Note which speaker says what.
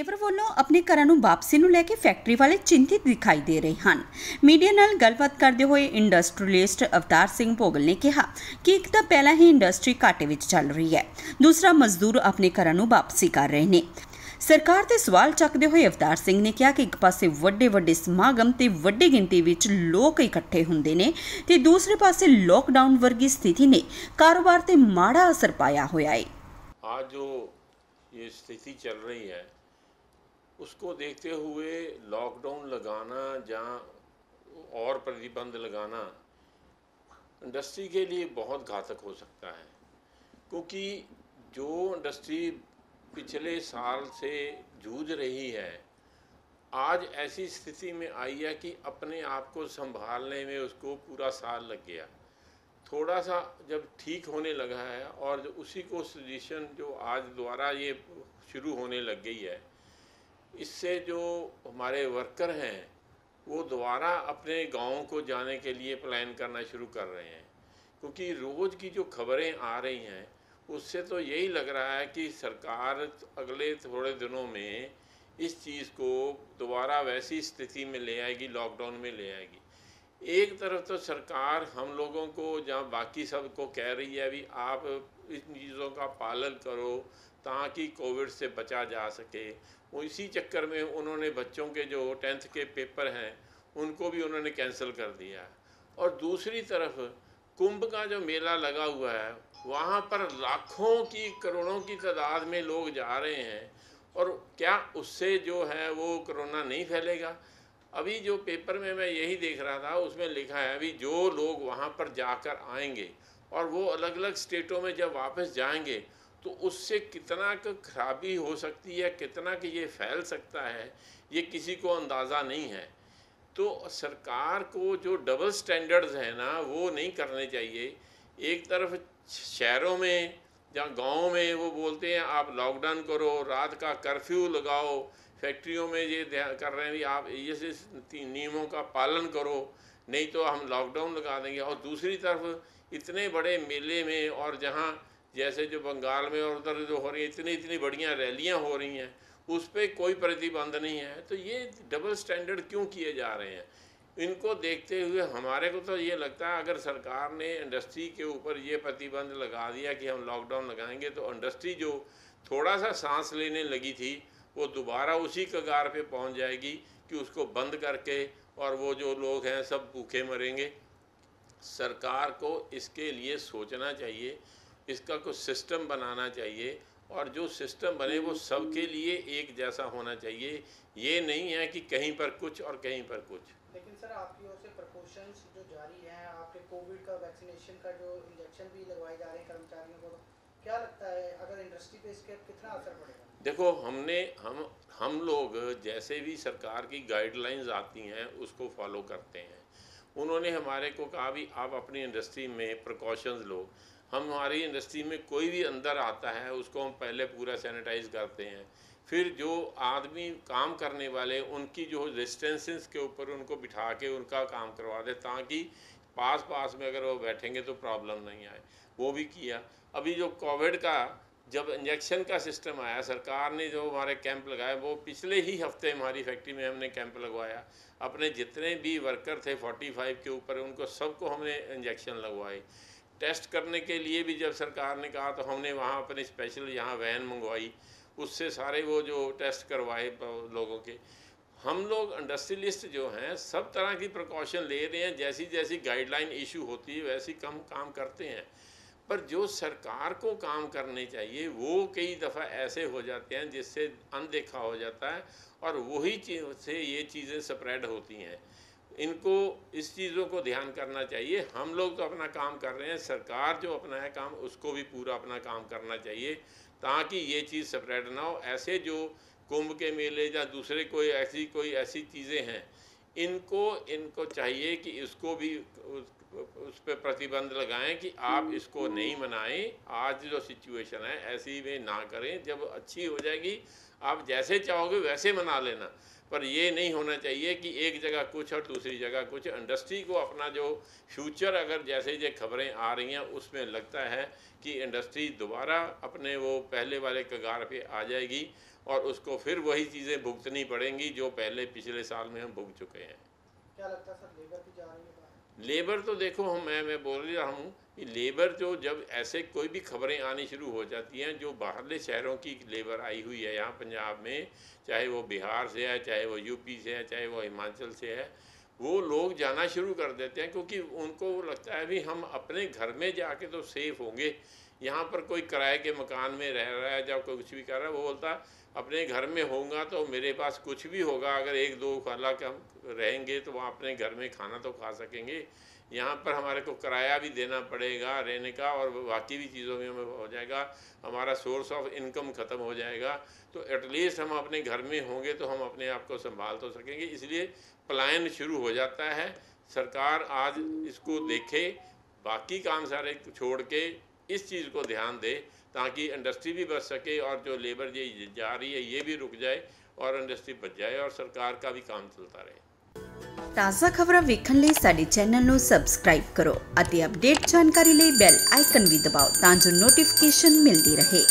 Speaker 1: Labour ਵੱਲੋਂ ਆਪਣੇ ਘਰਾਂ ਨੂੰ ਵਾਪਸੀ ਨੂੰ ਲੈ ਕੇ ਫੈਕਟਰੀ ਵਾਲੇ ਚਿੰਤਿਤ ਦਿਖਾਈ ਦੇ ਰਹੇ ਹਨ। ਮੀਡੀਆ ਨਾਲ ਗੱਲਬਾਤ ਕਰਦੇ ਹੋਏ ਇੰਡਸਟਰੀਅਲਿਸਟ ਅਵਤਾਰ ਸਿੰਘ ਭੋਗਲ ਨੇ ਕਿਹਾ ਕਿ ਇੱਕ ਤਾਂ ਪਹਿਲਾਂ ਹੀ ਇੰਡਸਟਰੀ ਘਾਟੇ ਵਿੱਚ ਚੱਲ ਰਹੀ ਹੈ, ਦੂਸਰਾ ਮਜ਼ਦੂਰ ਆਪਣੇ ਘਰਾਂ ਨੂੰ ਵਾਪਸੀ ਕਰ ਰਹੇ ਨੇ। ਸਰਕਾਰ ਤੇ ਸਵਾਲ ਚੱਕਦੇ ਹੋਏ ਅਵਤਾਰ ਸਿੰਘ ਨੇ ਕਿਹਾ ਕਿ ਇੱਕ ਪਾਸੇ ਵੱਡੇ ਸਮਾਗਮ ਤੇ ਵੱਡੀ ਗਿਣਤੀ ਵਿੱਚ ਲੋਕ ਇਕੱਠੇ ਹੁੰਦੇ ਨੇ ਤੇ ਦੂਸਰੇ ਪਾਸੇ ਲੋਕਡਾਊਨ ਵਰਗੀ ਸਥਿਤੀ ਨੇ ਕਾਰੋਬਾਰ ਤੇ ਮਾੜਾ ਅਸਰ ਪਾਇਆ ਹੋਇਆ ਹੈ।
Speaker 2: आज जो ये स्थिति चल रही है उसको देखते हुए लॉकडाउन लगाना या और प्रतिबंध लगाना इंडस्ट्री के लिए बहुत घातक हो सकता है, क्योंकि जो इंडस्ट्री पिछले साल से जूझ रही है आज ऐसी स्थिति में आई है कि अपने आप को संभालने में उसको पूरा साल लग गया। थोड़ा सा जब ठीक होने लगा है और जो उसी को सजेशन जो आज दोबारा ये शुरू होने लग गई है, इससे जो हमारे वर्कर हैं वो दोबारा अपने गाँव को जाने के लिए प्लान करना शुरू कर रहे हैं, क्योंकि रोज़ की जो खबरें आ रही हैं उससे तो यही लग रहा है कि सरकार अगले थोड़े दिनों में इस चीज़ को दोबारा वैसी स्थिति में ले आएगी, लॉकडाउन में ले आएगी। एक तरफ तो सरकार हम लोगों को जहाँ बाकी सबको कह रही है भी आप इन चीज़ों का पालन करो ताकि कोविड से बचा जा सके, वो इसी चक्कर में उन्होंने बच्चों के जो 10th के पेपर हैं उनको भी उन्होंने कैंसिल कर दिया है। और दूसरी तरफ कुंभ का जो मेला लगा हुआ है वहाँ पर लाखों की करोड़ों की तादाद में लोग जा रहे हैं, और क्या उससे जो है वो कोरोना नहीं फैलेगा? अभी जो पेपर में मैं यही देख रहा था उसमें लिखा है अभी जो लोग वहाँ पर जाकर आएंगे और वो अलग अलग स्टेटों में जब वापस जाएंगे तो उससे कितना खराबी हो सकती है, कितना कि ये फैल सकता है, ये किसी को अंदाज़ा नहीं है। तो सरकार को जो डबल स्टैंडर्ड्स हैं ना वो नहीं करने चाहिए। एक तरफ शहरों में या गाँव में वो बोलते हैं आप लॉकडाउन करो, रात का कर्फ्यू लगाओ, फैक्ट्रियों में ये कर रहे हैं भी आप ये नियमों का पालन करो नहीं तो हम लॉकडाउन लगा देंगे। और दूसरी तरफ इतने बड़े मेले में और जहाँ जैसे जो बंगाल में और उधर जो हो रही है इतनी बढ़िया रैलियाँ हो रही हैं उस पर कोई प्रतिबंध नहीं है, तो ये डबल स्टैंडर्ड क्यों किए जा रहे हैं? इनको देखते हुए हमारे को तो ये लगता है अगर सरकार ने इंडस्ट्री के ऊपर ये प्रतिबंध लगा दिया कि हम लॉकडाउन लगाएंगे तो इंडस्ट्री जो थोड़ा सा सांस लेने लगी थी वो दोबारा उसी कगार पे पहुंच जाएगी कि उसको बंद करके और वो जो लोग हैं सब भूखे मरेंगे। सरकार को इसके लिए सोचना चाहिए, इसका कुछ सिस्टम बनाना चाहिए और जो सिस्टम बने वो सबके लिए एक जैसा होना चाहिए। ये नहीं है कि कहीं पर कुछ और कहीं पर कुछ।
Speaker 3: लेकिन सर आपकी ओर से प्रिकॉशंस जो जारी हैं, आपके कोविड का वैक्सीनेशन का जो इंजेक्शन भी लगवाए जा रहे हैं कर्मचारियों को, क्या लगता है अगर इंडस्ट्री पे इसके कितना असर पड़ेगा?
Speaker 2: देखो हम लोग जैसे भी सरकार की गाइडलाइंस आती हैं उसको फॉलो करते हैं। उन्होंने हमारे को कहा भी आप अपनी इंडस्ट्री में प्रिकॉशंस लो। हमारी इंडस्ट्री में कोई भी अंदर आता है उसको हम पहले पूरा सैनिटाइज करते हैं, फिर जो आदमी काम करने वाले उनकी जो डिस्टेंसेस के ऊपर उनको बिठा के उनका काम करवा दे ताकि पास में अगर वो बैठेंगे तो प्रॉब्लम नहीं आए, वो भी किया। अभी जो कोविड का जब इंजेक्शन का सिस्टम आया सरकार ने जो हमारे कैंप लगाए वो पिछले ही हफ्ते हमारी फैक्ट्री में हमने कैंप लगवाया। अपने जितने भी वर्कर थे 45 के ऊपर उनको सबको हमने इंजेक्शन लगवाए। टेस्ट करने के लिए भी जब सरकार ने कहा तो हमने वहाँ अपने स्पेशल यहाँ वैन मंगवाई, उससे सारे वो जो टेस्ट करवाए लोगों के। हम लोग इंडस्ट्रियलिस्ट जो हैं सब तरह की प्रिकॉशन ले रहे हैं, जैसी जैसी गाइडलाइन इशू होती है वैसी कम काम करते हैं, पर जो सरकार को काम करने चाहिए वो कई दफ़ा ऐसे हो जाते हैं जिससे अनदेखा हो जाता है और वही से ये चीज़ें स्प्रेड होती हैं। इनको इस चीज़ों को ध्यान करना चाहिए। हम लोग तो अपना काम कर रहे हैं, सरकार जो अपना है काम उसको भी पूरा अपना काम करना चाहिए ताकि ये चीज़ स्प्रेड ना हो। ऐसे जो कुंभ के मेले या दूसरे कोई ऐसी चीज़ें हैं इनको चाहिए कि इसको भी उस पर प्रतिबंध लगाएं कि आप इसको नहीं मनाएं। आज जो सिचुएशन है ऐसी में ना करें, जब अच्छी हो जाएगी आप जैसे चाहोगे वैसे मना लेना, पर ये नहीं होना चाहिए कि एक जगह कुछ और दूसरी जगह कुछ। इंडस्ट्री को अपना जो फ्यूचर, अगर जैसे ये खबरें आ रही हैं उसमें लगता है कि इंडस्ट्री दोबारा अपने वो पहले वाले कगार पे आ जाएगी और उसको फिर वही चीज़ें भुगतनी पड़ेंगी जो पहले पिछले साल में हम भुगत चुके हैं।
Speaker 3: क्या लगता है सर, लेबर की जा रही है बाहर?
Speaker 2: लेबर तो देखो, मैं बोल रहा हूँ कि लेबर जो जब ऐसे कोई भी खबरें आनी शुरू हो जाती हैं, जो बाहरले शहरों की लेबर आई हुई है यहाँ पंजाब में, चाहे वो बिहार से है, चाहे वो यूपी से है, चाहे वो हिमाचल से है, वो लोग जाना शुरू कर देते हैं क्योंकि उनको लगता है भी हम अपने घर में जाके तो सेफ होंगे। यहाँ पर कोई किराए के मकान में रह रहा है, जब कोई कुछ भी कर रहा है, वो बोलता है अपने घर में होऊंगा तो मेरे पास कुछ भी होगा, अगर एक दो खाला कम रहेंगे तो वहाँ अपने घर में खाना तो खा सकेंगे। यहाँ पर हमारे को किराया भी देना पड़ेगा रहने का, और बाकी भी चीज़ों में हमें हो जाएगा, हमारा सोर्स ऑफ इनकम ख़त्म हो जाएगा। तो एटलीस्ट हम अपने घर में होंगे तो हम अपने आप को संभाल तो सकेंगे, इसलिए पलायन शुरू हो जाता है। सरकार आज इसको देखे, बाकी काम सारे छोड़ के इस चीज़ को ध्यान दे ताकि इंडस्ट्री भी बच सके और जो लेबर ये जा रही है ये भी रुक जाए और इंडस्ट्री बच जाए और सरकार का भी काम चलता रहे।
Speaker 1: ਤਾਜ਼ਾ ਖਬਰਾਂ ਵੇਖਣ ਲਈ ਸਾਡੇ ਚੈਨਲ ਨੂੰ ਸਬਸਕ੍ਰਾਈਬ ਕਰੋ ਅਤੇ ਅਪਡੇਟ ਜਾਣਕਾਰੀ ਲਈ ਬੈਲ ਆਈਕਨ ਵੀ ਦਬਾਓ ਤਾਂ ਜੋ ਨੋਟੀਫਿਕੇਸ਼ਨ ਮਿਲਦੀ ਰਹੇ।